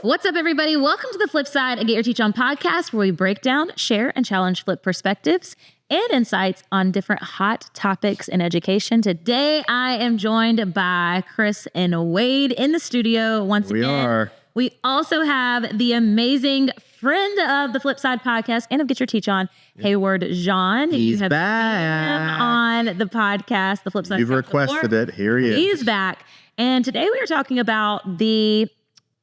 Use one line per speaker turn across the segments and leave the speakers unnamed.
What's up, everybody? Welcome to the Flip Side, a Get Your Teach On podcast, where we break down, share, and challenge flip perspectives and insights on different hot topics in education. Today, I am joined by Chris and Wade in the studio once again.
We are.
We also have the amazing friend of the Flip Side podcast and of Get Your Teach On, Hayward Jean.
He's
you have
back
seen him on the podcast, the Flip Side.
You've requested it. Here he is.
He's back. And today we are talking about the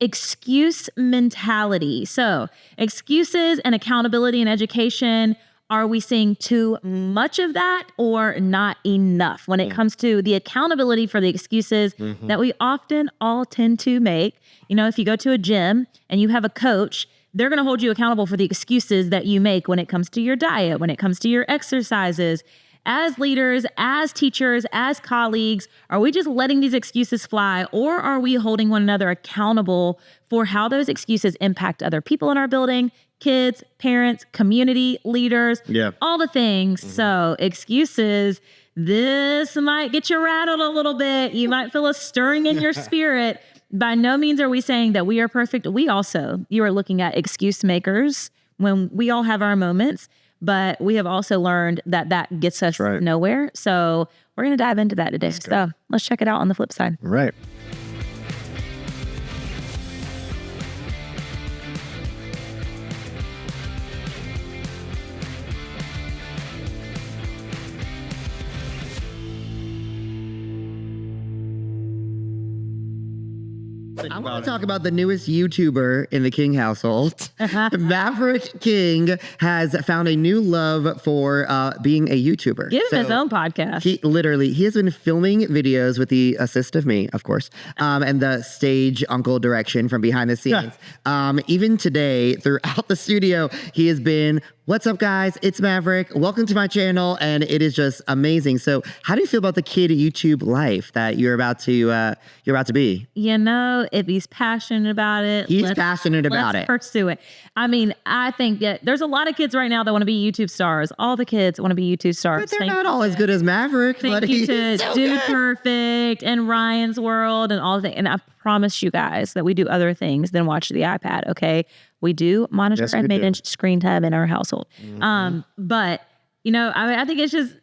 excuse mentality. So, excuses and accountability in education. Are we seeing too much of that or not enough when it comes to the accountability for the excuses that we often all tend to make? You know, if you go to a gym and you have a coach, they're going to hold you accountable for the excuses that you make when it comes to your diet, when it comes to your exercises. As leaders, as teachers, as colleagues, are we just letting these excuses fly, or are we holding one another accountable for how those excuses impact other people in our building, kids, parents, community, leaders, all the things? So excuses, this might get you rattled a little bit. You might feel a stirring in your spirit. By no means are we saying that we are perfect. You are looking at excuse makers when we all have our moments. But we have also learned that that gets us nowhere. So we're going to dive into that today. So let's check it out on the flip side.
Right.
I want to talk about the newest YouTuber in the King household. Maverick King has found a new love for being a YouTuber.
Give him his own podcast.
He has been filming videos with the assist of me, of course, and the stage uncle direction from behind the scenes. Even today, throughout the studio, he has been, "What's up, guys? It's Maverick. Welcome to my channel," and it is just amazing. So, how do you feel about the kid YouTube life that you're about to be?
You know, if he's passionate about it, let's pursue it. I mean, I think that there's a lot of kids right now that want to be YouTube stars. All the kids want to be YouTube stars.
But they're not all as good as Maverick.
Thank you to Dude Perfect and Ryan's World and all the things. And I promise you guys that we do other things than watch the iPad. Okay, we do monitor and manage screen time in our household. But you know, I think it's just.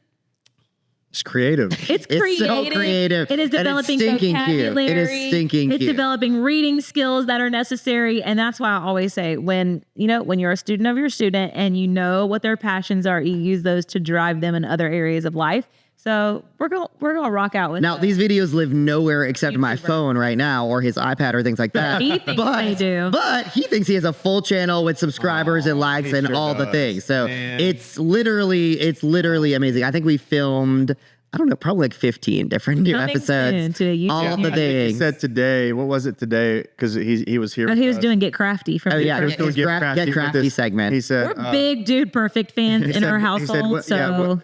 It's creative.
It's creative.
So creative.
It is developing vocabulary.
It is stinking cute.
It's developing reading skills that are necessary. And that's why I always say when you're a student of your student and you know what their passions are, you use those to drive them in other areas of life. So we're gonna rock out with
now. These videos live nowhere except my phone right now or his iPad or things like that.
He thinks they do.
But he thinks he has a full channel with subscribers and likes and all the things. So it's literally amazing. I think we filmed, I don't know, probably like 15 different new episodes. All the things.
He said today, what was it today? Because he was here.
Oh, he was doing Get Crafty from
Get Crafty segment.
He said,
we're big Dude Perfect fans in our household.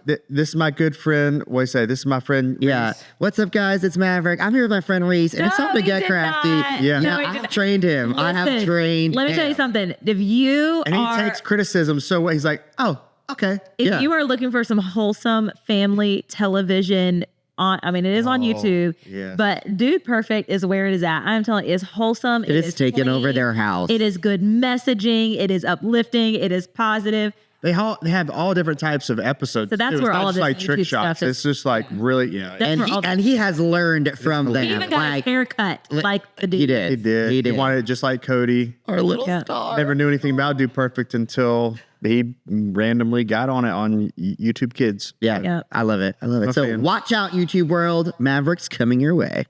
This is my good friend. What do you say? This is my friend.
Yeah.
Reese.
What's up, guys? It's Maverick. I'm here with my friend Reese, and it's time to get crafty.
Not.
Yeah.
No,
I've trained him.
Listen,
I have trained
Let me tell you something. If you
he takes criticism so well. He's like, oh, okay.
If you are looking for some wholesome family television, it is on YouTube, but Dude Perfect is where it is at. I'm telling you, it's wholesome.
It is taking over their house.
It is good messaging. It is uplifting. It is positive.
They have all different types of episodes.
So that's where all of this
like trick shots. It's just like really,
And he has learned from them.
He even got his haircut like the dude.
He did.
He wanted it just like Cody.
Our little star.
Never knew anything about Dude Perfect until he randomly got on it on YouTube Kids.
Yeah. I love it. So watch out, YouTube world. Maverick's coming your way.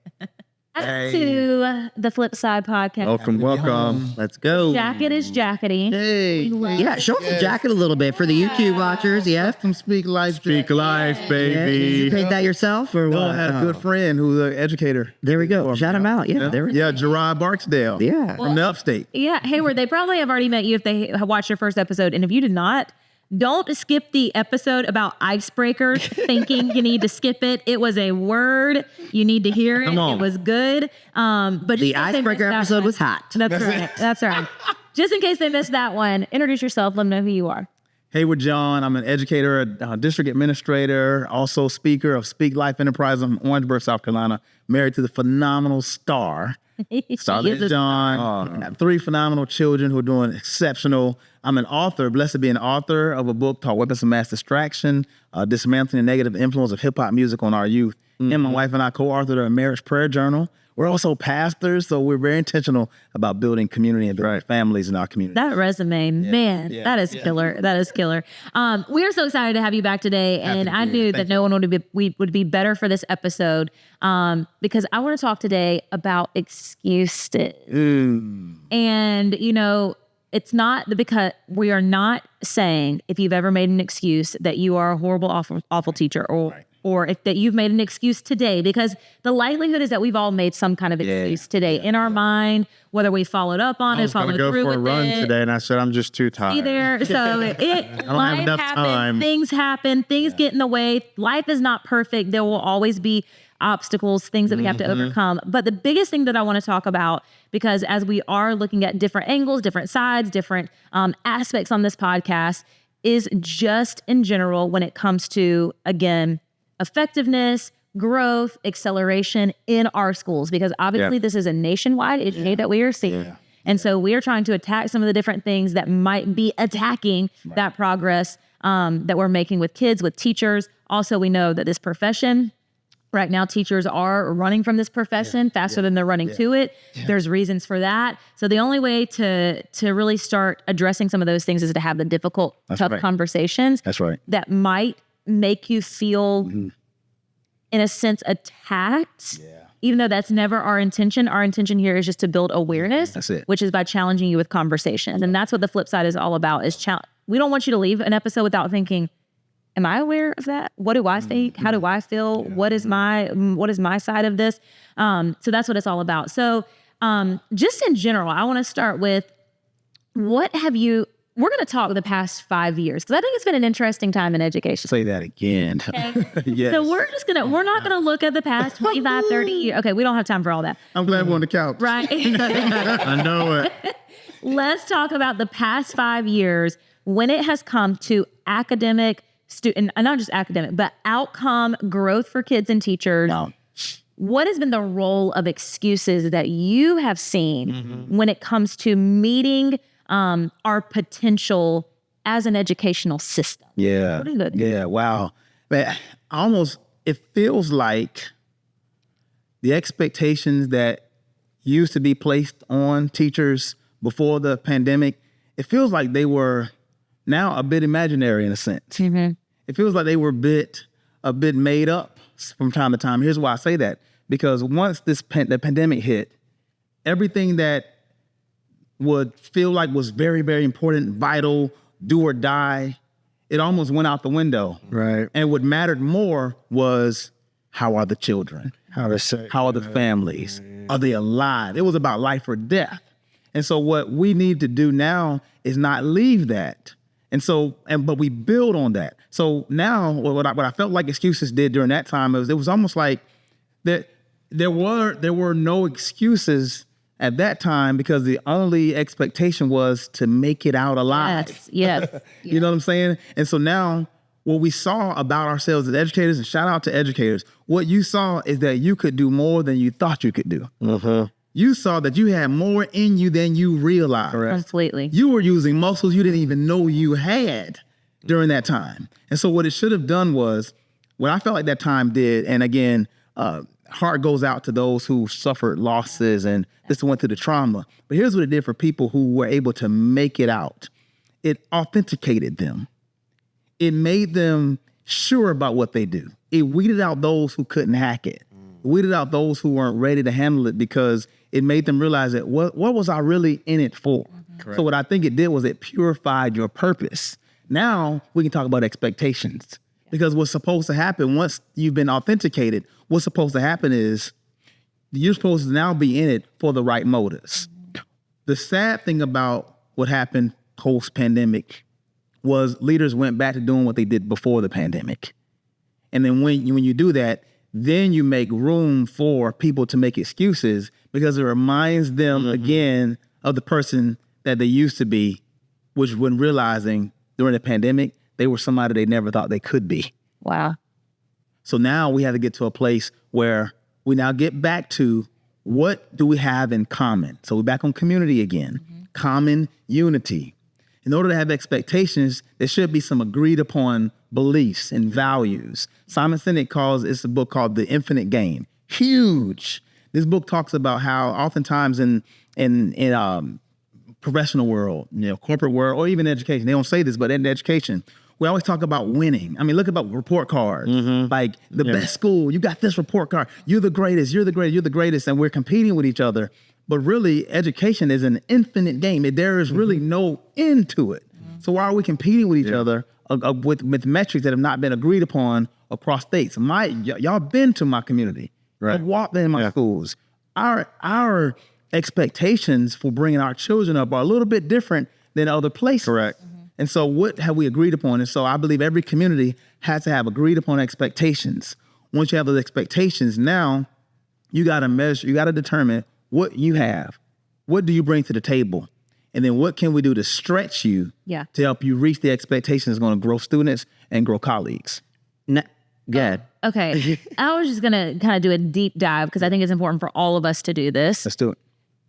To the Flip Side podcast.
Welcome.
Let's go.
Jacket is jackety.
Hey. Yeah, show off the jacket a little bit for the YouTube watchers. Yeah.
Some Speak Life.
Speak Life, baby.
Yeah. You paid that yourself or what?
I had a good friend who's an educator.
There we go. Shout him out. Yeah. There we go.
Yeah, Gerard Barksdale.
Yeah.
From the upstate.
Yeah, Hayward, they probably have already met you if they watched your first episode. And if you did not, don't skip the episode about icebreakers thinking you need to skip it. It was a word. You need to hear it. It was good. But
the icebreaker episode was hot.
That's right. That's right. Just in case they missed that one, introduce yourself. Let them know who you are.
Hayward Jean. I'm an educator, a district administrator, also speaker of Speak Life Enterprise. I'm in Orangeburg, South Carolina, married to the phenomenal star Hayward Jean. I have 3 phenomenal children who are doing exceptional. I'm an author, blessed to be an author of a book called Weapons of Mass Distraction, Dismantling the Negative Influence of Hip Hop Music on Our Youth. And my wife and I co-authored a marriage prayer journal. We're also pastors, so we're very intentional about building community and building families in our community.
That resume, man, that is killer. That is killer. We are so excited to have you back today, and I knew that no one would be better for this episode because I want to talk today about excuses. And it's not because we are not saying if you've ever made an excuse that you are a horrible, awful teacher, or if that you've made an excuse today, because the likelihood is that we've all made some kind of excuse today in our mind, whether we followed up on it, followed through with it.
I was going to go for a run today, and I said, I'm just too tired.
Either. So life
enough
happens,
time.
things happen, things get in the way. Life is not perfect. There will always be obstacles, things that we have to overcome. But the biggest thing that I want to talk about, because as we are looking at different angles, different sides, different aspects on this podcast, is just in general when it comes to, again, effectiveness, growth, acceleration in our schools, because obviously this is a nationwide issue that we are seeing. And so we are trying to attack some of the different things that might be attacking that progress that we're making with kids, with teachers. Also, we know that this profession, right now, teachers are running from this profession faster than they're running to it. There's reasons for that. So the only way to really start addressing some of those things is to have the difficult, tough conversations that might make you feel, in a sense, attacked, even though that's never our intention. Our intention here is just to build awareness, which is by challenging you with conversations. And that's what the flip side is all about, is we don't want you to leave an episode without thinking, am I aware of that? What do I think? How do I feel? What is my side of this? So that's what it's all about. So just in general, I want to start with, we're going to talk the past 5 years, because I think it's been an interesting time in education.
Say that again.
Okay. So we're not going to look at the past 25, 30 years. Okay, we don't have time for all that.
I'm glad we're on the couch.
Right.
I know it.
Let's talk about the past 5 years when it has come to academic, and not just academic, but outcome growth for kids and teachers.
Wow.
What has been the role of excuses that you have seen when it comes to meeting our potential as an educational system?
Yeah. Yeah. Wow. Man, it feels like the expectations that used to be placed on teachers before the pandemic, it feels like they were now a bit imaginary in a sense. It feels like they were a bit made up from time to time. Here's why I say that. Because once the pandemic hit, everything that would feel like was very, very important, vital, do or die, it almost went out the window.
Right.
And what mattered more was, how are the children? How are the families? Are they alive? It was about life or death. And so what we need to do now is not leave that. And so, but we build on that. So now what I felt like excuses did during that time is it was almost like that there were no excuses at that time, because the only expectation was to make it out alive.
Yes.
You know what I'm saying? And so now what we saw about ourselves as educators, and shout out to educators, what you saw is that you could do more than you thought you could do. You saw that you had more in you than you realized.
Completely.
You were using muscles you didn't even know you had during that time. And so what it should have done was, what I felt like that time did, and again, heart goes out to those who suffered losses and this went through the trauma. But here's what it did for people who were able to make it out. It authenticated them. It made them sure about what they do. It weeded out those who couldn't hack it. It weeded out those who weren't ready to handle it, because it made them realize that what was I really in it for? So what I think it did was it purified your purpose. Now we can talk about expectations, because what's supposed to happen once you've been authenticated, what's supposed to happen is you're supposed to now be in it for the right motives. The sad thing about what happened post-pandemic was leaders went back to doing what they did before the pandemic. And then when you do that, then you make room for people to make excuses, because it reminds them again of the person that they used to be, which when realizing during the pandemic, they were somebody they never thought they could be.
Wow.
So now we have to get to a place where we now get back to what do we have in common? So we're back on community again. Common unity. In order to have expectations, there should be some agreed upon beliefs and values. Simon Sinek it's a book called The Infinite Game. Huge. This book talks about how oftentimes in professional world, corporate world, or even education, they don't say this, but in education, we always talk about winning. I mean, look about report cards. Like the best school, you got this report card. You're the greatest, you're the greatest, you're the greatest. And we're competing with each other. But really, education is an infinite game. There is really no end to it. So why are we competing with each other with metrics that have not been agreed upon across states? Y'all been to my community.
Right.
I've walked in my schools. Our expectations for bringing our children up are a little bit different than other places.
Correct.
And so what have we agreed upon? And so I believe every community has to have agreed upon expectations. Once you have those expectations, now you got to measure, you got to determine what you have. What do you bring to the table? And then what can we do to stretch you to help you reach the expectations that's going to grow students and grow colleagues?
Good.
Okay. I was just going to kind of do a deep dive because I think it's important for all of us to do this.
Let's do it.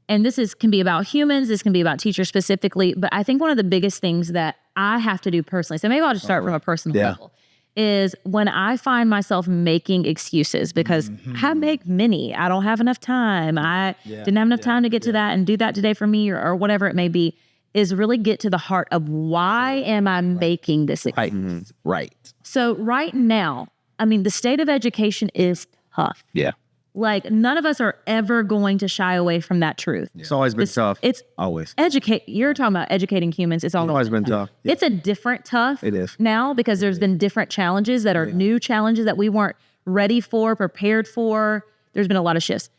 And this can be about humans, this can be about teachers specifically, but I think one of the biggest things that I have to do personally, so maybe I'll just start from a personal level, is when I find myself making excuses because I make many. I don't have enough time. I didn't have enough time to get to that and do that today for me or whatever it may be, is really get to the heart of why am I making this excuse?
Right.
So right now, I mean, the state of education is tough.
Yeah.
Like none of us are ever going to shy away from that truth.
It's always been tough.
It's
always.
You're talking about educating humans. It's
always been tough.
It's a different tough.
It is.
Now because there's been different challenges that are new challenges that we weren't ready for, prepared for. There's been a lot of shifts.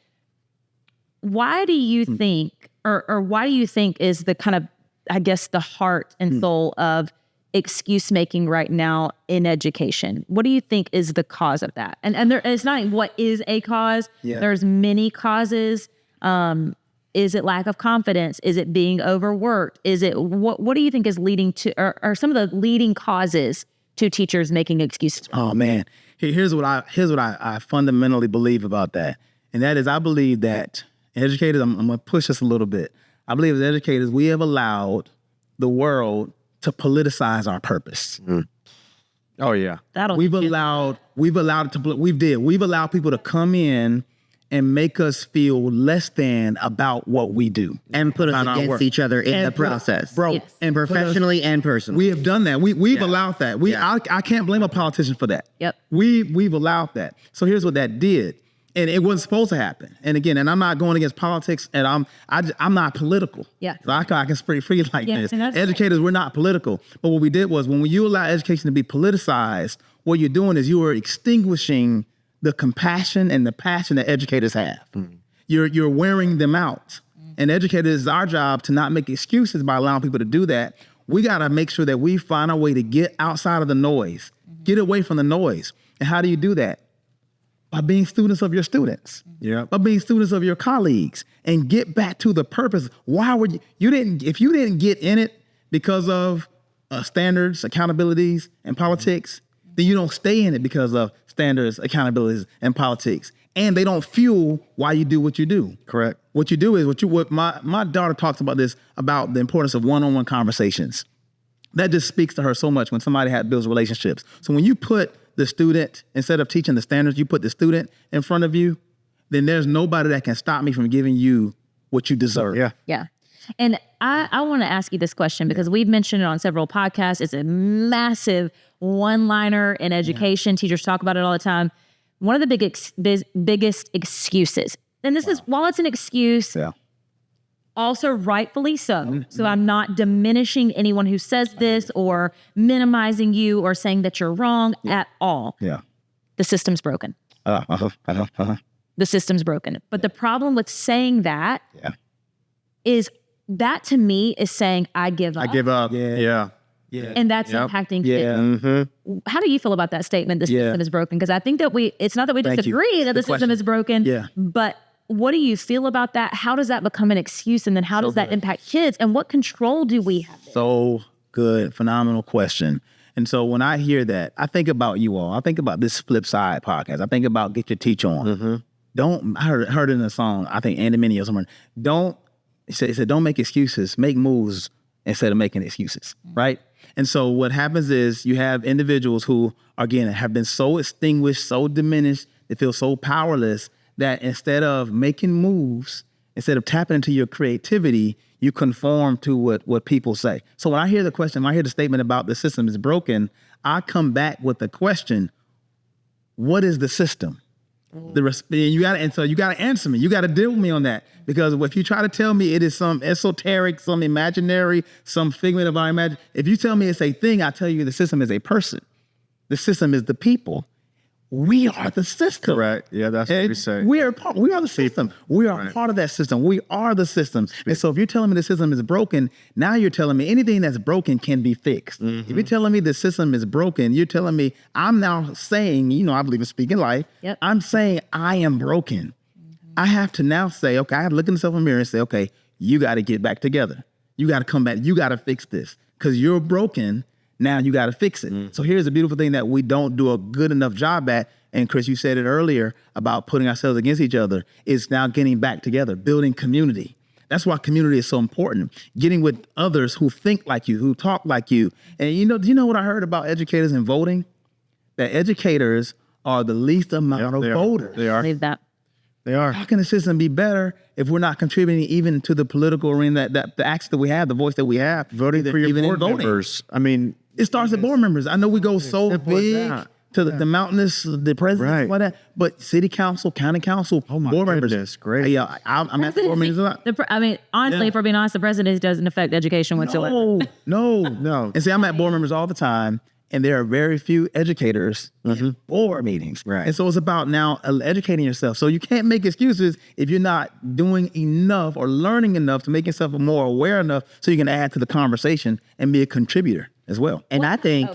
Why do you think, or why do you think is the kind of, I guess, the heart and soul of excuse making right now in education? What do you think is the cause of that? And there, it's not what is a cause. There's many causes. Is it lack of confidence? Is it being overworked? Is it what do you think is leading to, or some of the leading causes to teachers making excuses?
Oh man, here's what I fundamentally believe about that, and that is I believe that educators. I'm gonna push this a little bit. I believe as educators we have allowed the world to politicize our purpose.
Oh yeah.
We've allowed people to come in and make us feel less than about what we do.
And put us against each other in the process.
Yes.
And professionally and personally.
We have done that. We've allowed that. I can't blame a politician for that.
Yep.
We've allowed that. So here's what that did. And it wasn't supposed to happen. And again, and I'm not going against politics, and I'm not political.
Yeah.
So I can speak free like this.
And that's
Educators, we're not political. But what we did was when you allow education to be politicized, what you're doing is you are extinguishing the compassion and the passion that educators have. You're wearing them out. And educators, it's our job to not make excuses by allowing people to do that. We got to make sure that we find a way to get outside of the noise, get away from the noise. And how do you do that? By being students of your students, by being students of your colleagues, and get back to the purpose. Why would if you didn't get in it because of standards, accountabilities, and politics, then you don't stay in it because of standards, accountabilities, and politics. And they don't fuel why you do what you do.
Correct.
What you do is what my daughter talks about this, about the importance of one-on-one conversations. That just speaks to her so much when somebody builds relationships. So when you put the student, instead of teaching the standards, you put the student in front of you, then there's nobody that can stop me from giving you what you deserve.
Yeah. And I want to ask you this question because we've mentioned it on several podcasts. It's a massive one-liner in education. Teachers talk about it all the time. One of the biggest excuses, and this is, while it's an excuse, also rightfully so. So I'm not diminishing anyone who says this or minimizing you or saying that you're wrong at all. The system's broken. The system's broken. But the problem with saying that is that to me is saying I give up.
I give up. Yeah.
And that's impacting kids. How do you feel about that statement? The system is broken? Because I think that it's not that we disagree that the system is broken, but what do you feel about that? How does that become an excuse? And then how does that impact kids? And what control do we have?
So good. Phenomenal question. And so when I hear that, I think about you all. I think about this Flip Side podcast. I think about Get Your Teach On. I heard it in a song, I think Andy Minnie or someone, he said, don't make excuses, make moves instead of making excuses, right? And so what happens is you have individuals who, again, have been so extinguished, so diminished, they feel so powerless that instead of making moves, instead of tapping into your creativity, you conform to what people say. So when I hear the question, when I hear the statement about the system is broken, I come back with the question, what is the system? You got to answer me. You got to deal with me on that, because if you try to tell me it is some esoteric, some imaginary, some figment of our imagination, if you tell me it's a thing, I tell you the system is a person. The system is the people. We are the system.
Correct. Yeah, that's what we say.
We are the system. We are part of that system. We are the system. And so if you're telling me the system is broken, now you're telling me anything that's broken can be fixed. If you're telling me the system is broken, you're telling me, I'm now saying, I believe in speaking life.
Yep.
I'm saying I am broken. I have to now say, okay, I have to look in myself in the mirror and say, okay, you got to get back together. You got to come back. You got to fix this because you're broken. Now you got to fix it. So here's the beautiful thing that we don't do a good enough job at. And Chris, you said it earlier about putting ourselves against each other, is now getting back together, building community. That's why community is so important. Getting with others who think like you, who talk like you. And do you know what I heard about educators and voting? That educators are the least amount of voters.
They are.
Believe that.
They are.
How can the system be better if we're not contributing even to the political arena, that the access that we have, the voice that we have?
Voting for your
even in
board members. I mean,
it starts at board members. I know we go so
simple as
big
that.
to the mountainous, the president,
Right.
like that. But city council, county council,
Oh my
board
goodness,
members.
great.
Yeah, I'm at board meetings a lot.
Honestly,
Yeah.
if we're being honest, the president doesn't affect education whatsoever.
No. And see, I'm at board members all the time, and there are very few educators in board meetings.
Right.
And so it's about now educating yourself. So you can't make excuses if you're not doing enough or learning enough to make yourself more aware enough so you can add to the conversation and be a contributor as well.
And I think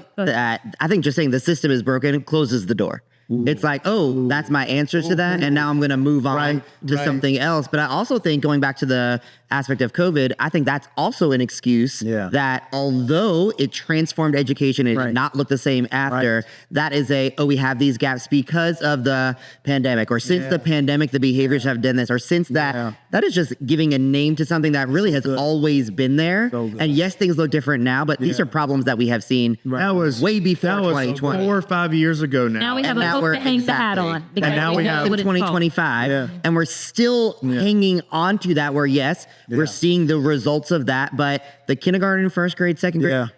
just saying the system is broken closes the door. It's like, oh, that's my answers to that, and now I'm going to move on to something else. But I also think, going back to the aspect of COVID, I think that's also an excuse that although it transformed education and it did not look the same after, that is we have these gaps because of the pandemic, or since the pandemic, the behaviors have done this, or since that is just giving a name to something that really has always been there. And yes, things look different now, but these are problems that we have seen way before 2020.
4 or 5 years ago now.
Now we have a hook to hang the hat on. Because
And now we have
2025, and we're still hanging on to that, where yes, we're seeing the results of that, but the kindergarten, first grade, second grade,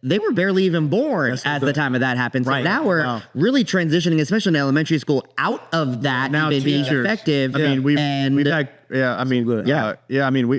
they were barely even born at the time of that happened. So now we're really transitioning, especially in elementary school, out of that
now
even being
teachers.
effective.
I mean, we've had,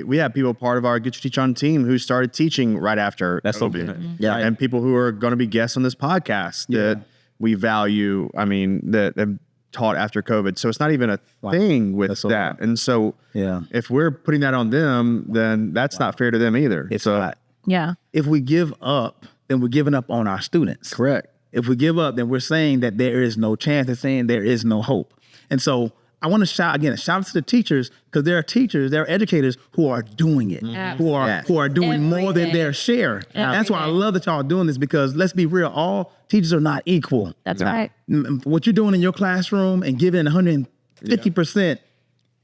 we have people part of our Get Your Teach On team who started teaching right after COVID. And people who are going to be guests on this podcast that we value, that have taught after COVID. So it's not even a thing with that. And so if we're putting that on them, then that's not fair to them either.
It's not.
Yeah.
If we give up, then we're giving up on our students.
Correct.
If we give up, then we're saying that there is no chance. They're saying there is no hope. And so I want to shout out to the teachers, because there are educators who are doing it, who are doing more than their share. That's why I love that y'all are doing this, because let's be real, all teachers are not equal.
That's right.
What you're doing in your classroom and giving 150%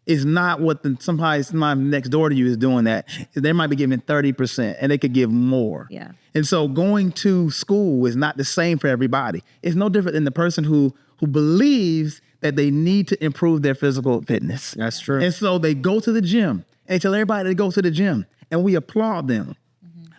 is not what somebody next door to you is doing. That they might be giving 30% and they could give more.
Yeah.
And so going to school is not the same for everybody. It's no different than the person who believes that they need to improve their physical fitness.
That's true.
And so they go to the gym, and they tell everybody to go to the gym, and we applaud them.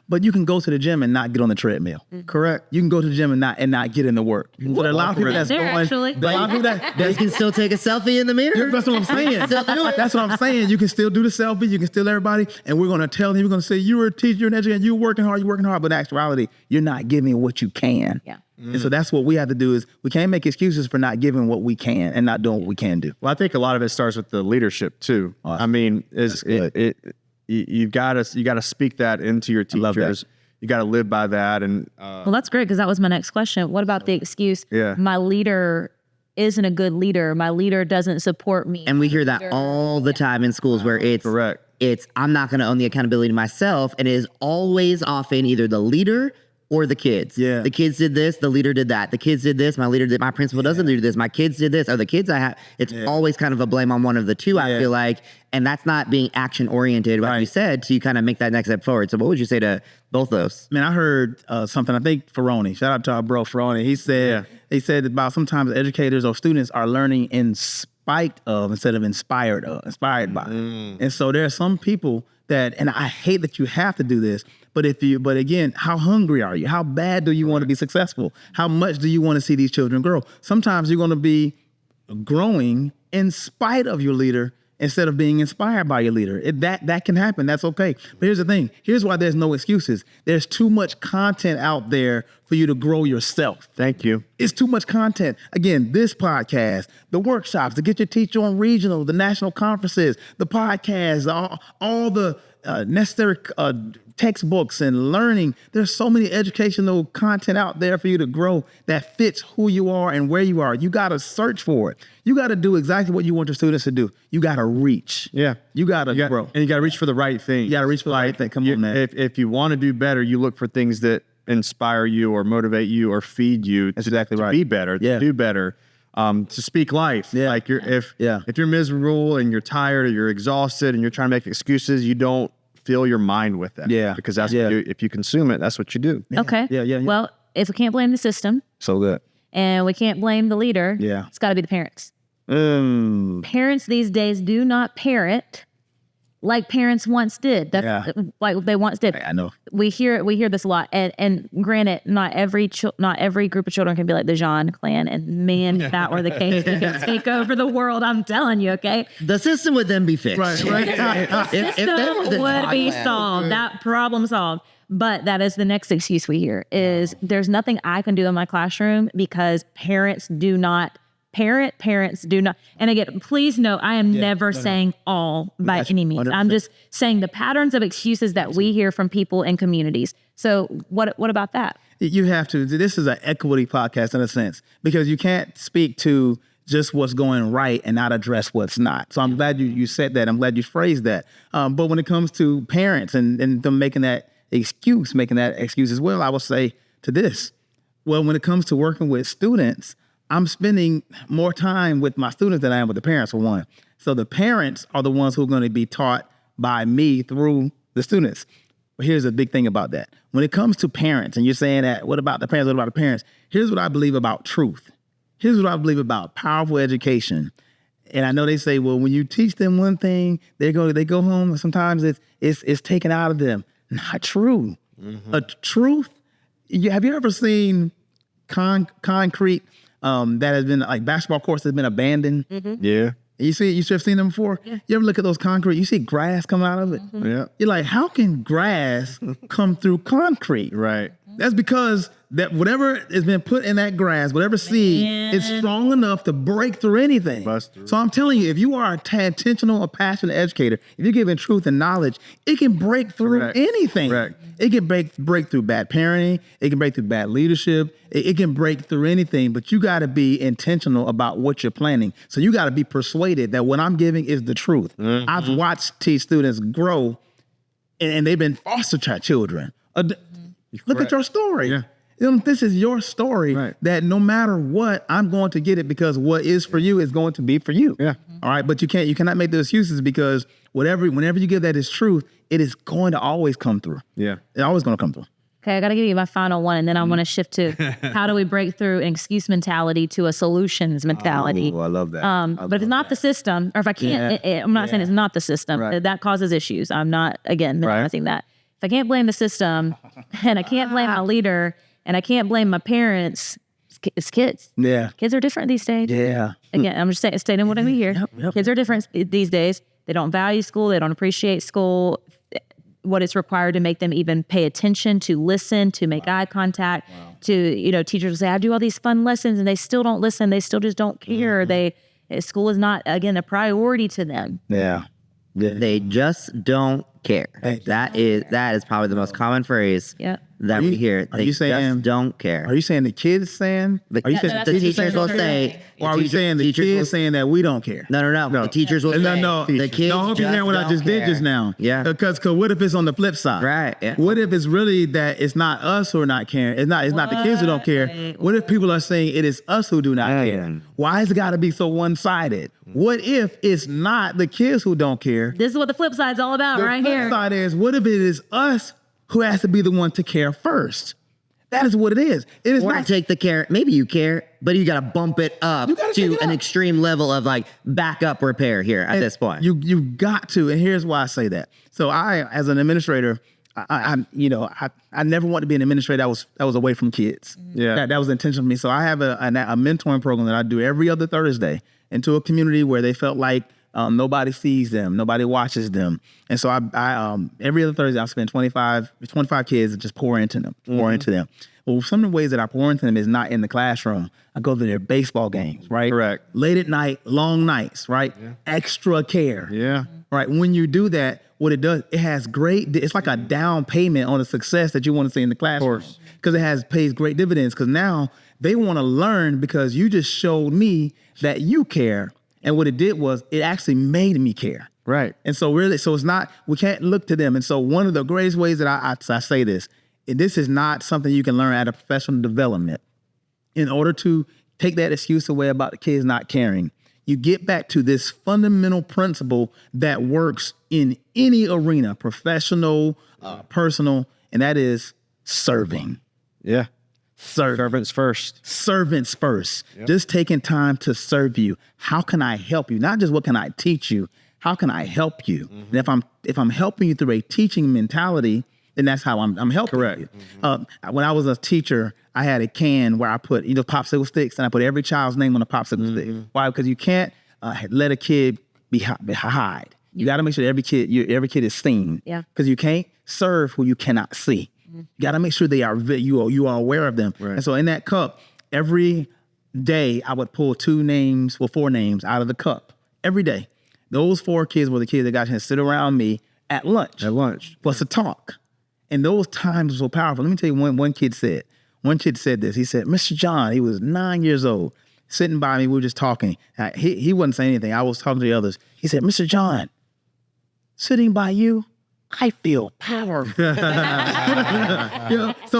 But you can go to the gym and not get on the treadmill.
Correct.
You can go to the gym and not get in the work. So there are a lot of people that's
There,
going.
actually.
There are a lot of people that
You can still take a selfie in the mirror.
that's what I'm saying. That's what I'm saying. You can still do the selfie. You can still everybody. And we're going to tell them, we're going to say, you're a teacher, you're an educator, you're working hard. But in actuality, you're not giving what you can.
Yeah.
And so that's what we have to do, is we can't make excuses for not giving what we can and not doing what we can do.
Well, I think a lot of it starts with the leadership too. You've got to speak that into your teachers.
love that.
You got to live by that. And
Well, that's great, because that was my next question. What about the excuse?
Yeah.
My leader isn't a good leader. My leader doesn't support me.
And we hear that all the time in schools, where it's I'm not going to own the accountability myself, and it is always often either the leader or the kids.
Yeah.
The kids did this, the leader did that. The kids did this, my leader did, my principal doesn't do this, my kids did this, or the kids I have. It's always kind of a blame on one of the two, I feel like. And that's not being action oriented, like you said, to kind of make that next step forward. So what would you say to both those?
Man, I heard something, I think Ferroni, shout out to our bro Ferroni. He said about sometimes educators or students are learning in spite of instead of inspired by. And so there are some people that, and I hate that you have to do this, but again, how hungry are you? How bad do you want to be successful? How much do you want to see these children grow? Sometimes you're going to be growing in spite of your leader instead of being inspired by your leader. That can happen. That's okay. But here's the thing. Here's why there's no excuses. There's too much content out there for you to grow yourself.
Thank you.
It's too much content. Again, this podcast, the workshops, to get your teacher on regional, the national conferences, the podcasts, all the necessary textbooks and learning. There's so many educational content out there for you to grow that fits who you are and where you are. You got to search for it. You got to do exactly what you want your students to do. You got to reach.
Yeah.
You got to grow.
And you got to reach for the right thing.
You got to reach for the right thing. Come on, man.
If you want to do better, you look for things that inspire you or motivate you or feed you.
That's exactly right.
To be better, to do better, to speak life. Yeah. Like if you're miserable and you're tired or you're exhausted and you're trying to make excuses, you don't fill your mind with them. Yeah. Because that's what if you consume it, that's what you do.
Yeah. Okay.
Yeah.
Well, if we can't blame the system.
So good.
And we can't blame the leader.
Yeah.
It's got to be the parents. Parents these days do not parent like parents once did. That's like they once did.
I know.
We hear this a lot. And granted, not every group of children can be like the Jean clan. And man, if that were the case, we could take over the world. I'm telling you, okay?
The system would then be fixed.
Right.
The system would be solved. That problem solved. But that is the next excuse we hear is there's nothing I can do in my classroom because parents do not. Parents do not. And again, please note, I am never saying all by any means.
100%.
I'm just saying the patterns of excuses that we hear from people in communities. So what about that?
You have to. This is an equity podcast in a sense because you can't speak to just what's going right and not address what's not. So I'm glad you said that. I'm glad you phrased that. But when it comes to parents and them making that excuse as well, I will say to this. Well, when it comes to working with students, I'm spending more time with my students than I am with the parents, for one. So the parents are the ones who are going to be taught by me through the students. But here's a big thing about that. When it comes to parents, and you're saying that, what about the parents, what about the parents? Here's what I believe about truth. Here's what I believe about powerful education. And I know they say, well, when you teach them one thing, they go home, and sometimes it's taken out of them. Not true. A truth, have you ever seen concrete that has been like basketball courts has been abandoned?
Yeah.
You should have seen them before. Yeah. You ever look at those concrete? You see grass coming out of it.
Yeah.
You're like, how can grass come through concrete?
Right.
That's because that whatever has been put in that grass, whatever seed, is strong enough to break through anything.
Bust through.
So I'm telling you, if you are intentional or passionate educator, if you're giving truth and knowledge, it can break through anything.
Correct.
It can break through bad parenting. It can break through bad leadership. It can break through anything, but you got to be intentional about what you're planning. So you got to be persuaded that what I'm giving is the truth. I've watched students grow, and they've been foster child children. Look at your story.
Yeah.
This is your story that no matter what, I'm going to get it because what is for you is going to be for you.
Yeah.
All right. But you cannot make the excuses because whenever you give that as truth, it is going to always come through.
Yeah.
It's always going to come through.
Okay, I got to give you my final one, and then I want to shift to how do we break through an excuse mentality to a solutions mentality.
Oh, I love that.
But if it's not the system, or if I can't, I'm not saying it's not the system. That causes issues. I'm not, again, minimizing that. If I can't blame the system, and I can't blame my leader, and I can't blame my parents, it's kids.
Yeah.
Kids are different these days.
Yeah.
Again, I'm just stating what I mean here.
Yep.
Kids are different these days. They don't value school. They don't appreciate school. What it's required to make them even pay attention, to listen, to make eye contact, to, teachers will say, I do all these fun lessons, and they still don't listen. They still just don't care. School is not, again, a priority to them.
Yeah.
They just don't care. That is probably the most common phrase that we hear.
Are you saying
just don't care?
Are you saying the kids saying? Are you saying
the teachers will say?
Or are you saying the kids saying that we don't care?
No. The teachers will say.
No.
The kids.
I hope you're hearing what I just did just now.
Yeah.
Because what if it's on the flip side?
Right. Yeah.
What if it's really that it's not us who are not caring? It's not the kids who don't care. What if people are saying it is us who do not care? Why has it got to be so one-sided? What if it's not the kids who don't care?
This is what the flip side's all about right here.
The flip side is, what if it is us who has to be the one to care first? That is what it is. It is
not take the care. Maybe you care, but you got to bump it up to an extreme level of like backup repair here at this point.
You got to, and here's why I say that. So I, as an administrator, I never wanted to be an administrator that was away from kids.
Yeah,
that was intentional for me. So I have a mentoring program that I do every other Thursday into a community where they felt like nobody sees them, nobody watches them, and so I every other Thursday I spend 25 kids and just pour into them. Well, some of the ways that I pour into them is not in the classroom. I go to their baseball games, right?
Correct.
Late at night, long nights, right? Yeah. Extra care.
Yeah.
Right. When you do that, what it does, it has it's like a down payment on the success that you want to see in the classroom. Because it pays great dividends. Because now they want to learn because you just showed me that you care. And what it did was it actually made me care.
Right.
And so it's not, we can't look to them. And so one of the greatest ways that I say this is not something you can learn at a professional development. In order to take that excuse away about the kids not caring, you get back to this fundamental principle that works in any arena, professional, personal, and that is serving.
Yeah. Servants first.
Servants first. Yep. Just taking time to serve you. How can I help you? Not just what can I teach you? How can I help you? Mm-hmm. And if I'm helping you through a teaching mentality, then that's how I'm helping you. Mm-hmm. When I was a teacher, I had a can where I put popsicle sticks, and I put every child's name on a popsicle stick. Why? Because you can't let a kid be hide. You got to make sure every kid is seen.
Yeah.
Because you can't serve who you cannot see. You got to make sure you are aware of them. Right. And so in that cup, every day I would pull 4 names out of the cup every day. Those 4 kids were the kids that got to sit around me at lunch. Plus a talk. And those times were so powerful. Let me tell you one kid said this. He said, Mr. John, he was 9 years old, sitting by me. We were just talking. He wasn't saying anything. I was talking to the others. He said, Mr. John, sitting by you, I feel powerful. So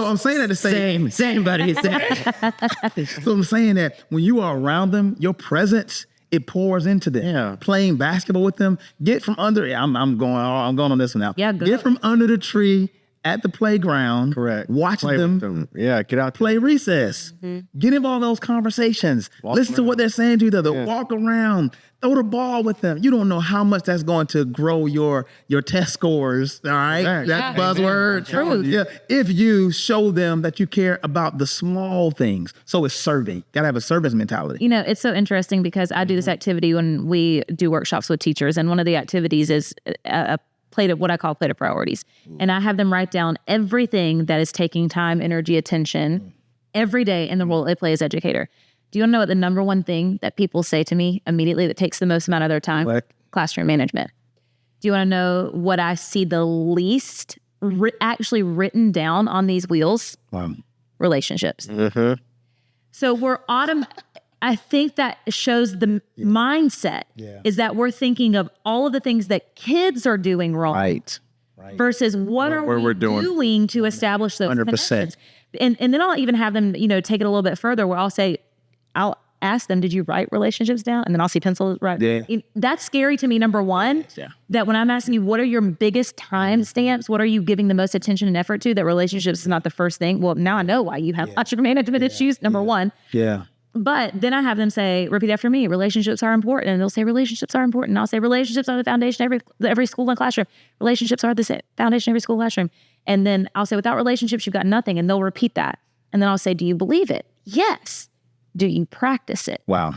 I'm saying that to say
same buddy.
So I'm saying that when you are around them, your presence, it pours into them. Yeah. Playing basketball with them, get from under. I'm going on this one now.
Yeah, go.
Get from under the tree at the playground.
Correct.
Watch them.
Yeah, get out.
Play recess. Mm-hmm. Get involved in those conversations. Listen to what they're saying to each other. Yeah. Walk around. Throw the ball with them. You don't know how much that's going to grow your test scores. All right, that's buzzword.
True.
Yeah. If you show them that you care about the small things, so it's serving. Got to have a service mentality.
It's so interesting because I do this activity when we do workshops with teachers, and one of the activities is what I call plate of priorities, and I have them write down everything that is taking time, energy, attention every day in the role they play as educator. Do you want to know what the number one thing that people say to me immediately that takes the most amount of their time?
What?
Classroom management. Do you want to know what I see the least actually written down on these wheels? Relationships. Mm-hmm. So I think that shows the mindset is that we're thinking of all of the things that kids are doing wrong.
Right.
Versus what are we doing to establish those 100%. Connections. And then I'll even have them, take it a little bit further where I'll ask them, did you write relationships down? And then I'll see pencils right. Yeah. That's scary to me, number one, that when I'm asking you, what are your biggest time stamps? What are you giving the most attention and effort to? That relationships is not the first thing. Well, now I know why you have classroom management issues, number one.
Yeah.
But then I have them say, repeat after me, relationships are important. And they'll say, relationships are important. And I'll say, relationships are the foundation of every school and classroom. Relationships are the foundation of every school and classroom. And then I'll say, without relationships, you've got nothing. And they'll repeat that. And then I'll say, do you believe it? Yes. Do you practice it?
Wow.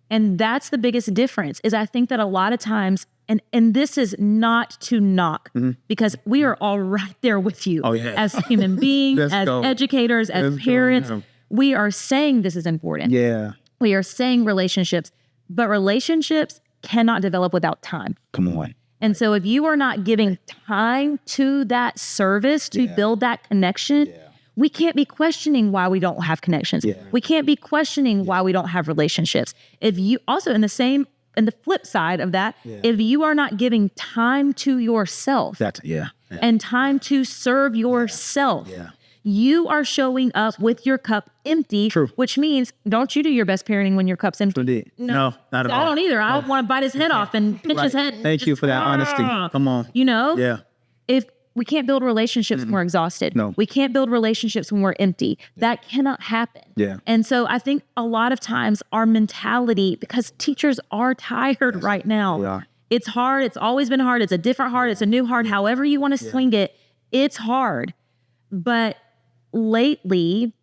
And that's the biggest difference is I think that a lot of times, and this is not to knock because we are all right there with you as human beings, as educators, as parents. We are saying this is important.
Yeah.
We are saying relationships, but relationships cannot develop without time.
Come on.
And so if you are not giving time to that service to build that connection, we can't be questioning why we don't have connections. We can't be questioning why we don't have relationships. If you also in the flip side of that, if you are not giving time to yourself and time to serve yourself, you are showing up with your cup empty, which means don't you do your best parenting when your cup's empty.
No, not at all.
I don't either. I want to bite his head off and pinch his head.
Thank you for that honesty. Come on.
You know?
Yeah.
If we can't build relationships when we're exhausted.
No.
We can't build relationships when we're empty. That cannot happen.
Yeah.
And so I think a lot of times our mentality, because teachers are tired right now.
We are.
It's hard. It's always been hard. It's a different hard. It's a new hard. However you want to swing it, it's hard. But lately,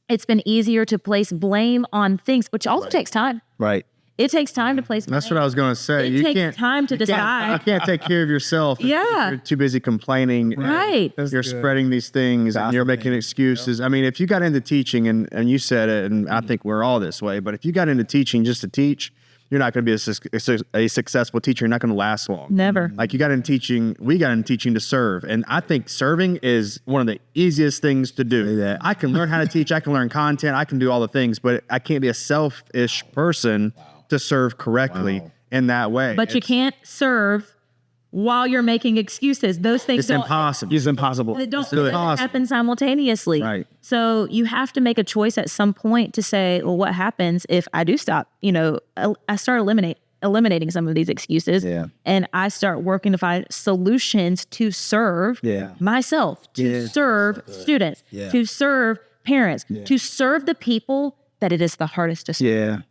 it's been easier to place blame on things, which also takes time.
Right.
It takes time to place blame.
That's what I was going to say.
It takes time to decide.
You can't take care of yourself. if You're too busy complaining.
Right.
You're spreading these things and you're making excuses. I mean, if you got into teaching and you said it, and I think we're all this way, but if you got into teaching just to teach, you're not going to be a successful teacher. You're not going to last long.
Never.
Like we got into teaching to serve. And I think serving is one of the easiest things to do. I can learn how to teach. I can learn content. I can do all the things, but I can't be a selfish person to serve correctly in that way.
But you can't serve while you're making excuses. Those things
It's impossible.
It's impossible.
It don't happen simultaneously.
Right.
So you have to make a choice at some point to say, well, what happens if I do stop? You know, I start eliminating some of these excuses and I start working to find solutions to serve myself, to serve students, to serve parents, to serve the people that it is the hardest to serve.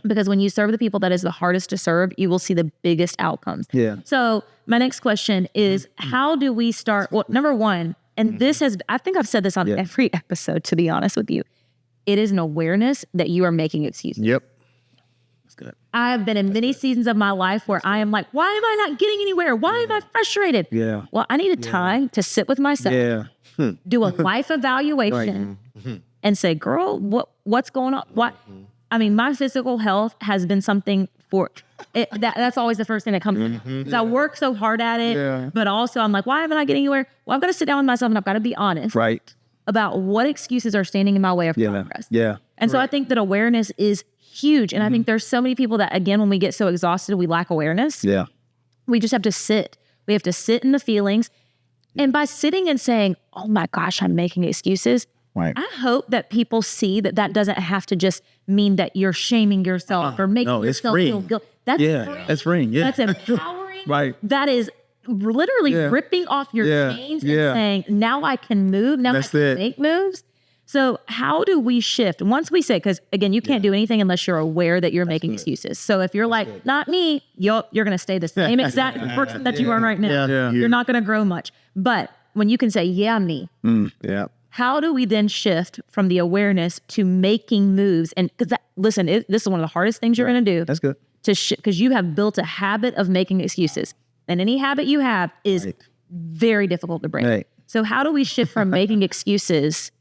Because when you serve the people that is the hardest to serve, you will see the biggest outcomes. So my next question is, how do we start? Well, number one, and this has, I think I've said this on every episode, to be honest with you, it is an awareness that you are making excuses.
That's good.
I have been in many seasons of my life where I am like, why am I not getting anywhere? Why am I frustrated? Well, I needed time to sit with myself, do a life evaluation, and say, girl, what's going on? What? I mean, my physical health has been something for it. That's always the first thing that comes to me. Because I work so hard at it, but also I'm like, why am I not getting anywhere? Well, I've got to sit down with myself and I've got to be honest about what excuses are standing in my way of progress. And so I think that awareness is huge. And I think there's so many people that, again, when we get so exhausted, we lack awareness. We just have to sit. We have to sit in the feelings. And by sitting and saying, oh my gosh, I'm making excuses, I hope that people see that that doesn't have to just mean that you're shaming yourself or making yourself feel guilty. That's
freeing.
That's empowering. That is literally ripping off your chains and saying, now I can move. Now I can make moves. So how do we shift? Once we say, because again, you can't do anything unless you're aware that you're making excuses. So if you're like, not me, you're going to stay the same exact person that you are right now. You're not going to grow much. But when you can say, yeah, me. How do we then shift from the awareness to making moves? And because this is one of the hardest things you're going to do.
That's good.
Because you have built a habit of making excuses. And any habit you have is very difficult to break. So how do we shift from making excuses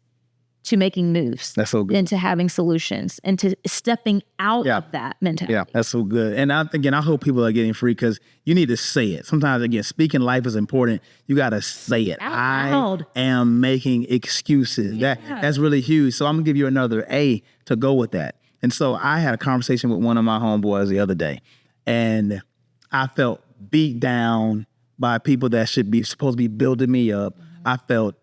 to making moves?
That's so good.
Into having solutions and to stepping out of that mentality.
That's so good. And I hope people are getting free because you need to say it. Sometimes, again, speaking life is important. You got to say it. I am making excuses. That's really huge. So I'm going to give you another A to go with that. And so I had a conversation with one of my homeboys the other day, and I felt beat down by people that supposed to be building me up. I felt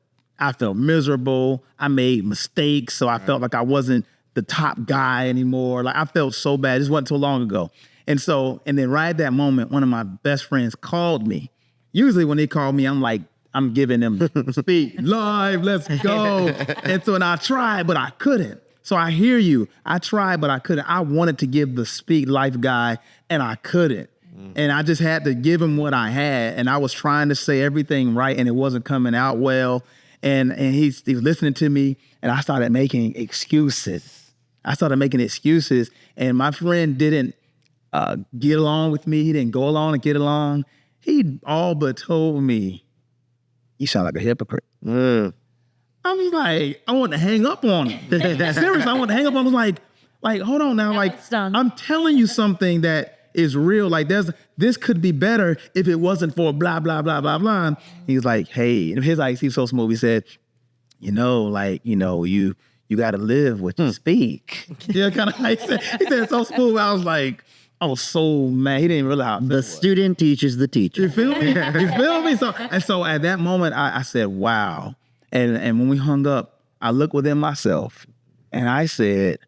miserable. I made mistakes. So I felt like I wasn't the top guy anymore. Like I felt so bad. This wasn't so long ago. And then right at that moment, one of my best friends called me. Usually when they call me, I'm giving them speed live, let's go. And I tried, but I couldn't. So I hear you. I tried, but I couldn't. I wanted to give the speed life guy and I couldn't. And I just had to give him what I had. And I was trying to say everything right and it wasn't coming out well. And he was listening to me, and I started making excuses. And my friend didn't get along with me. He didn't go along and get along. He all but told me, "You sound like a hypocrite." I was like, I wanted to hang up on him. Seriously, I wanted to hang up on him. I was like, hold on now. Like, I'm telling you something that is real. Like this could be better if it wasn't for blah, blah, blah, blah, blah. He's like, hey, and his IC so smooth. He said, you got to live what you speak. Yeah, kind of. He said it so smooth. I was so mad. He didn't realize how
the student teaches the teacher.
You feel me? You feel me? So at that moment, I said, wow. And when we hung up, I looked within myself and I said,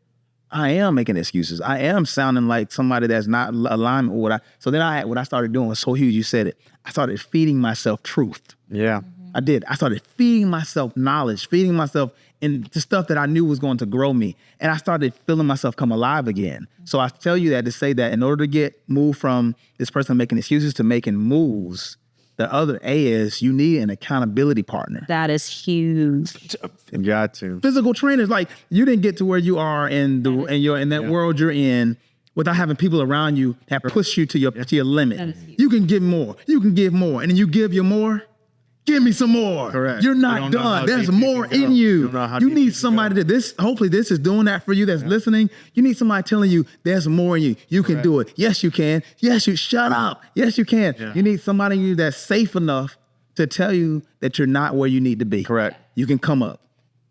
I am making excuses. I am sounding like somebody that's not aligned with what I. So then what I started doing was so huge. You said it. I started feeding myself truth.
Yeah.
I did. I started feeding myself knowledge, feeding myself in the stuff that I knew was going to grow me. And I started feeling myself come alive again. So I tell you that to say that in order to move from this person making excuses to making moves, the other A is you need an accountability partner.
That is huge.
You got to.
Physical trainers, like you didn't get to where you are in that world you're in without having people around you that push you to your limit. You can give more. You can give more. And then you give your more. Give me some more.
Correct.
You're not done. There's more in you. You need somebody hopefully this is doing that for you that's listening. You need somebody telling you there's more in you. You can do it. Yes, you can. Yes, shut up. Yes, you can. Yeah. You need somebody in you that's safe enough to tell you that you're not where you need to be.
Correct.
You can come up.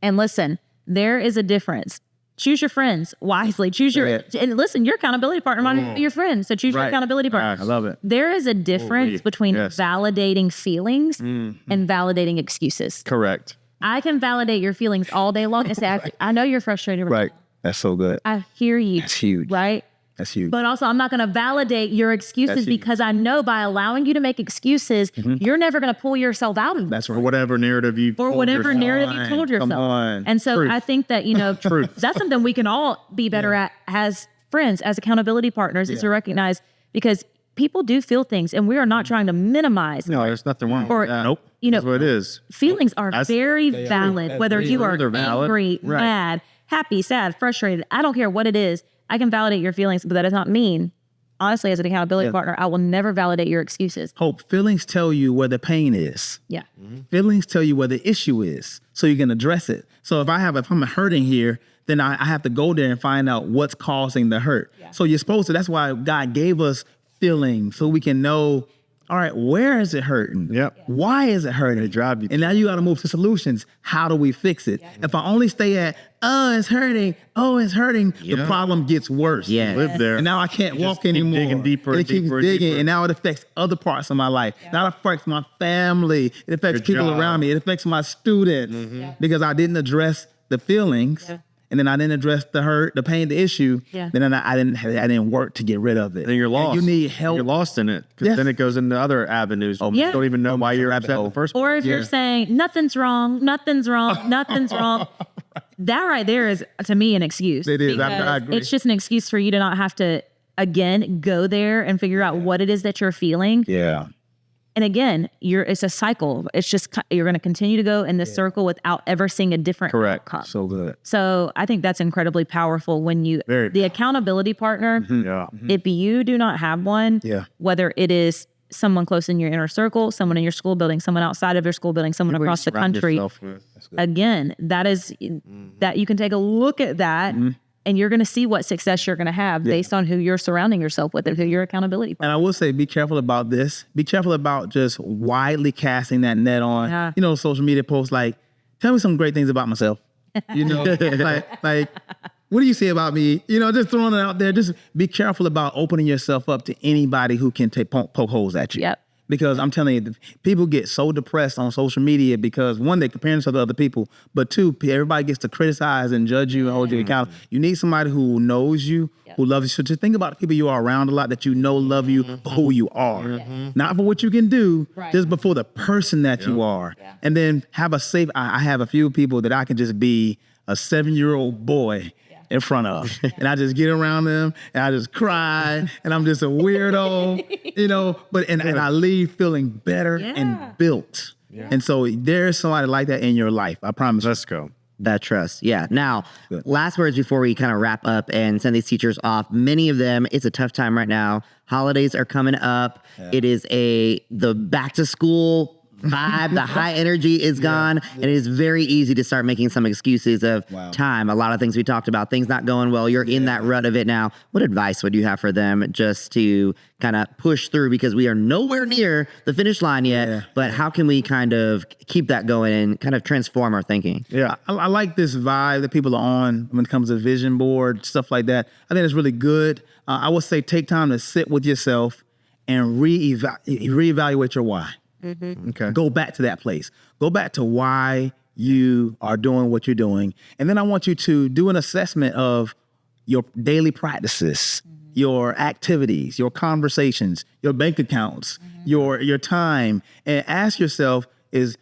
And listen, there is a difference. Choose your friends wisely. And listen, your accountability partner might be your friend. So choose your accountability partner.
I love it.
There is a difference between validating feelings and validating excuses.
Correct.
I can validate your feelings all day long and say, I know you're frustrated.
Right. That's so good.
I hear you.
That's huge.
Right?
That's huge.
But also, I'm not going to validate your excuses because I know by allowing you to make excuses, you're never going to pull yourself out of it.
That's right.
Or whatever narrative you told yourself.
Come on. And so I think that, that's something we can all be better at as friends, as accountability partners, is to recognize, because people do feel things and we are not trying to minimize.
No, there's nothing wrong with that.
Nope.
That's what it is.
Feelings are very valid, whether you are angry, mad, happy, sad, frustrated. I don't care what it is. I can validate your feelings, but that does not mean, honestly, as an accountability partner, I will never validate your excuses.
Hope, feelings tell you where the pain is.
Yeah.
Feelings tell you where the issue is, so you can address it. So if I'm hurting here, then I have to go there and find out what's causing the hurt. Yeah. So you're supposed to, that's why God gave us feelings, so we can know, all right, where is it hurting?
Yep.
Why is it hurting? And now you got to move to solutions. How do we fix it? Yeah. If I only stay at, it's hurting, the problem gets worse.
Yeah.
Live there.
And now I can't walk anymore.
Digging deeper,
and it keeps digging, and now it affects other parts of my life.
Yeah.
Now it affects my family. It affects people around me. It affects my students because I didn't address the feelings. Yeah. And then I didn't address the hurt, the pain, the issue. Yeah. Then I didn't work to get rid of it.
Then you're lost.
And you need help.
You're lost in it because then it goes into other avenues. You don't even know why you're upset in the first place.
Or if you're saying nothing's wrong, nothing's wrong. That right there is, to me, an excuse.
It is. I agree.
It's just an excuse for you to not have to, again, go there and figure out what it is that you're feeling.
Yeah.
And again, it's a cycle. It's just, you're going to continue to go in this circle without ever seeing a different outcome.
So good.
So I think that's incredibly powerful when the accountability partner, if you do not have one, whether it is someone close in your inner circle, someone in your school building, someone outside of your school building, someone across the country, again, that is, that you can take a look at that. And you're going to see what success you're going to have based on who you're surrounding yourself with and who your accountability partner.
And I will say, be careful about this. Be careful about just widely casting that net on, social media posts like, tell me some great things about myself. Like, what do you say about me? Just throwing it out there. Just be careful about opening yourself up to anybody who can poke holes at you.
Yep.
Because I'm telling you, people get so depressed on social media because, one, they compare themselves to other people, but two, everybody gets to criticize and judge you and hold you accountable. You need somebody who knows you, who loves you. So just think about the people you are around a lot that love you for who you are. Not for what you can do, just for the person that you are. And then have a safe, I have a few people that I can just be a 7-year-old boy in front of. And I just get around them and I just cry and I'm just a weirdo, but I leave feeling better and built. Yeah. And so there's somebody like that in your life. I promise.
Let's go.
That trust. Yeah. Now, last words before we kind of wrap up and send these teachers off. Many of them, it's a tough time right now. Holidays are coming up. Yeah. It is the back to school vibe, the high energy is gone. And it is very easy to start making some excuses of time. A lot of things we talked about, things not going well. You're in that rut of it now. What advice would you have for them just to kind of push through, because we are nowhere near the finish line yet, but how can we kind of keep that going and kind of transform our thinking?
Yeah, I like this vibe that people are on when it comes to vision board, stuff like that. I think it's really good. I would say take time to sit with yourself and reevaluate your why. Okay. Go back to that place. Go back to why you are doing what you're doing. And then I want you to do an assessment of your daily practices, your activities, your conversations, your bank accounts, your time, and ask yourself, is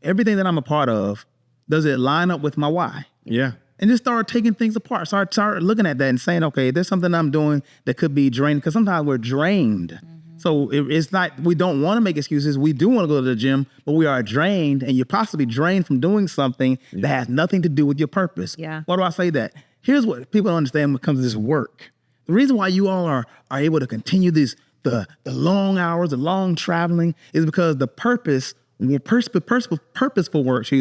everything that I'm a part of, does it line up with my why?
Yeah.
And just start taking things apart. Start looking at that and saying, okay, there's something I'm doing that could be drained, because sometimes we're drained. So it's not, we don't want to make excuses. We do want to go to the gym, but we are drained, and you're possibly drained from doing something that has nothing to do with your purpose.
Yeah.
Why do I say that? Here's what people don't understand when it comes to this work. The reason why you all are able to continue the long hours, the long traveling, is because the purposeful work,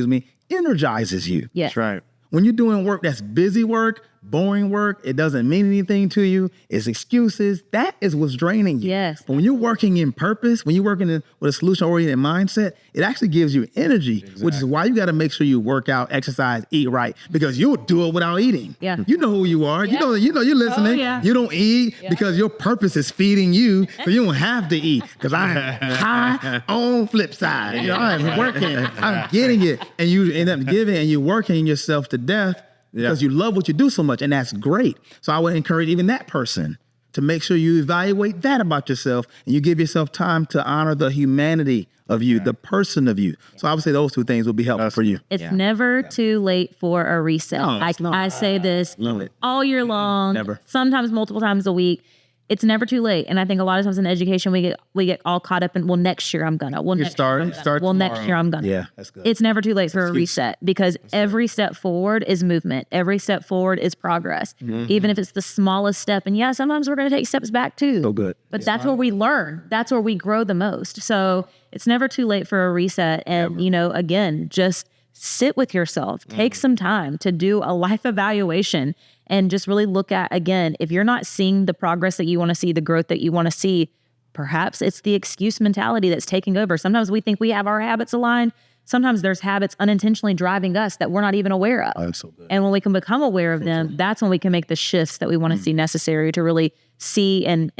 energizes you.
Yes.
That's right.
When you're doing work that's busy work, boring work, it doesn't mean anything to you, it's excuses, that is what's draining you.
Yes.
But when you're working in purpose, when you're working with a solution-oriented mindset, it actually gives you energy, which is why you got to make sure you work out, exercise, eat right, because you'll do it without eating.
Yeah.
You know who you are.
Yeah.
You know you're listening.
Oh, yeah.
You don't eat because your purpose is feeding you, so you don't have to eat. Because I'm high on flip side. You know, I'm working, I'm getting it, and you end up giving, and you're working yourself to death because you love what you do so much, and that's great. So I would encourage even that person to make sure you evaluate that about yourself, and you give yourself time to honor the humanity of you, the person of you. So I would say those two things will be helpful for you.
It's never too late for a reset.
No, it's not.
I say this
Love it.
all year long,
Never.
sometimes multiple times a week. It's never too late. And I think a lot of times in education, we get all caught up in, well, next year I'm gonna. Well, next year I'm gonna. Well, next year I'm gonna.
Yeah, that's good.
It's never too late for a reset, because every step forward is movement. Every step forward is progress, even if it's the smallest step. And yeah, sometimes we're going to take steps back too.
So good.
But that's where we learn. That's where we grow the most. So it's never too late for a reset. And, again, just sit with yourself. Take some time to do a life evaluation and just really look at, again, if you're not seeing the progress that you want to see, the growth that you want to see, perhaps it's the excuse mentality that's taking over. Sometimes we think we have our habits aligned. Sometimes there's habits unintentionally driving us that we're not even aware of.
Oh, that's so good.
And when we can become aware of them, that's when we can make the shifts that we want to see necessary to really see and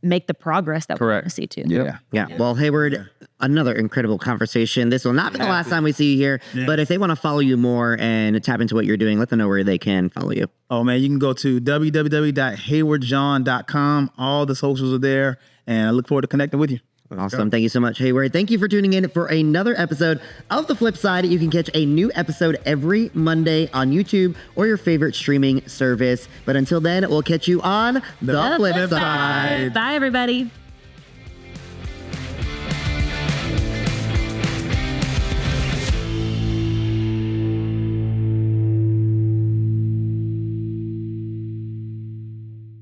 make the progress that we want to see too.
Yeah. Well, Hayward, another incredible conversation. This will not be the last time we see you here, but if they want to follow you more and tap into what you're doing, let them know where they can follow you.
Oh, man, you can go to www.haywardjean.com. All the socials are there, and I look forward to connecting with you.
Awesome. Thank you so much, Hayward. Thank you for tuning in for another episode of The Flip Side. You can catch a new episode every Monday on YouTube or your favorite streaming service. But until then, we'll catch you on The Flip Side.
Bye, everybody.